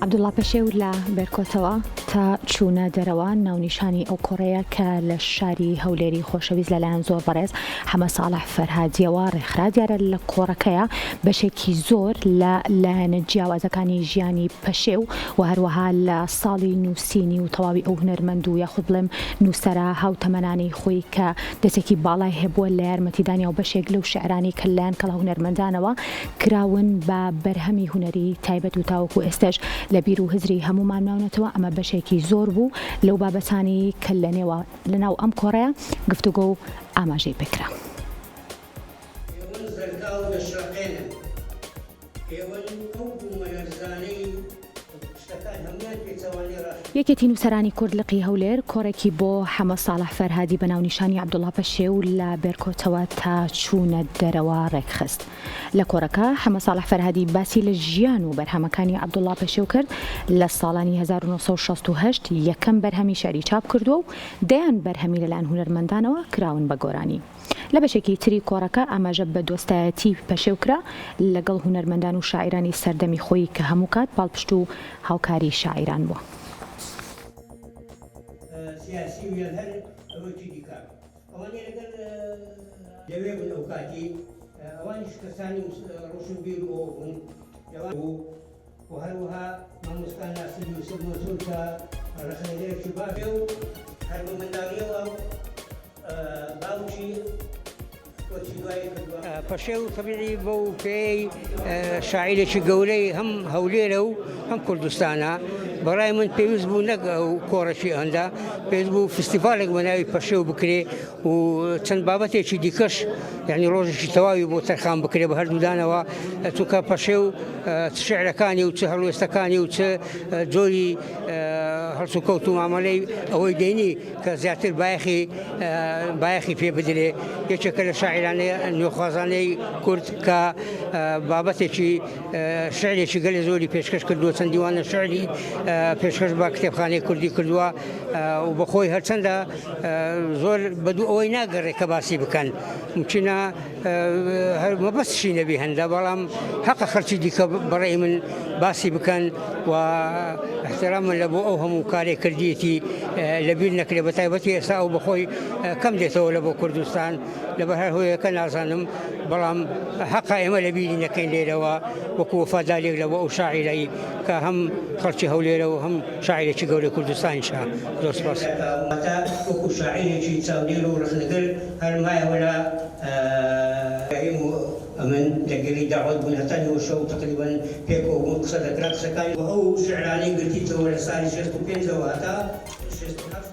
عەبدوڵڵا پەشێو لە بێرکۆتەوە تا چوونە دەرەوە ناونیشانی ئەو کوڕەیە کە لە شاری هەولێری خۆشەویست لەلایەن زۆر بەڕێز حەمە ساڵح فەرهادیەوە ڕێکخرا. دیارە لە کۆڕەکەیە بەشێکی زۆر لە لایەنە جیاوازەکانی ژیانی پەشێو و هەروەها لە ساڵی نووسینی و تەواوی ئەو هونەرمەند و یاخود بڵێم نووسەرە هاوتەمەنانی خۆی کە دەستێکی باڵای هەبووە لە یارمەتیدانی و بەشێک لەو شێعرانی کە لایەن کەڵە هونەرمەندانەوە کراون بە بەرهەمی هونەری تایبەت و تاوەکو ئێستش لە بیر و هزری هەمومان ماونەتەوە. ئەمە بەشێکی زۆر بوو لەو بابەتانی کە لەناو ئەم کۆڕەیە گفتوگۆ و ئاماژەی بکرا. یەکێتی نووسەرانی کورد لقی هەولێر کۆڕێکی بۆ حەمە ساڵح فەرهادی بە ناونیشانی عەبدوڵڵا پەشێو لە بێرکۆتەوە تا چوونە دەرەوە ڕێکخست. لە کۆڕەکە حەمە ساڵح فەرهادی باسی لە ژیان و بەرهەمەکانی عەبدوڵڵا پەشێو کرد. لە ساڵانی 1968 یەکەم بەرهەمی شەعری چاپ کردووە و دەیان بەرهەمی لەلایەن هونەرمەندانەوە کراون بە گۆرانی. لە بەشێکی تری کۆڕەکە ئاماژە بە دۆستایەتی پەشێو کرا لەگەڵ هونەرمەندان و شاعیرانی سەردەمی خۆی کە هەموو کات پاڵپشت و هاوکاری شاعیران بووە. سیاسی و یان هەر ئەوەی دیکە ئەوانەیە لەگەڵ لەوێ بوون ئەو کاتی ئەوانیش کەسانی ڕۆشنبیر بوون و هەروەها مامۆستا ناسر یوسف مەنسوور کە ڕخنەدەرێکی بابێ و هەر بە منداڵیەوە باوکی پەشێو تەبیعی بۆ پێی شاعیرێکی گەورەی هەم هەولێرە و هەم کوردستانە. بەڕای من پێویست بوو نەک ئەو کۆڕەشی ئەندا پێویست بوو فستیڤالێک بە ناوی پەشێو بکرێ و چەند بابەتێکی دیکەش یعنی ڕۆژێکی تەواوی بۆ تەرخان بکرێ بە هەردوودانەوە چونکە پەشێو شێعرەکانی و چ هەڵوێستەکانی و چ جۆری هەڵس و کەوت و مامەلەی ئەوەی دێنی کە زیاتر بایەخی پێ بدرێ. یەکێکە لە شاعیرانەی نوێخوازانەی کورد کە بابەتێکی شعرێکی گەلێ زۆری پێشکەش کردووە، چەند دیوانە شعری پێشکەش بە کتێبخانەی کوردی کردووە و بەخۆی هەرچەندە زۆر بەدوو ئەوەی ناگەڕێ کە باسی بکەن ممکنە مەبەستشی نەبی هەندە، بەڵام حەقە خەڵکی دیکە بەڕێی من باسی بکەن و احترامن لە بۆ ئەو هەموو کارێکردیەتی لەبیر نەکرێ بە تایبەتی ئێستا و بەخۆی کەم دێتەوە لە بۆ کوردستان لەبەر هەر هۆیەکە نازانم، بەڵام حەقا ئێمە لەبیری نەکەین لێرەوە وەکو وەفادارێک لە بۆ ئەو شاعیرەی کە هەم خەڵکی هەولێرە و هەم شاعیرێکی گەورەی کوردستانیشە. زۆر سپاس. وەکو شاعیرێکی چاودێر و ڕخنەگەر هەرمایەوە لە من لەگەری داوت بوون هەتا نێوەشە و تقریبان پێکەوە بوون قسە دەکرا قسەکانی ئەو شعرانەی گرتیتەوە لە ساڵی 65 هەتا 67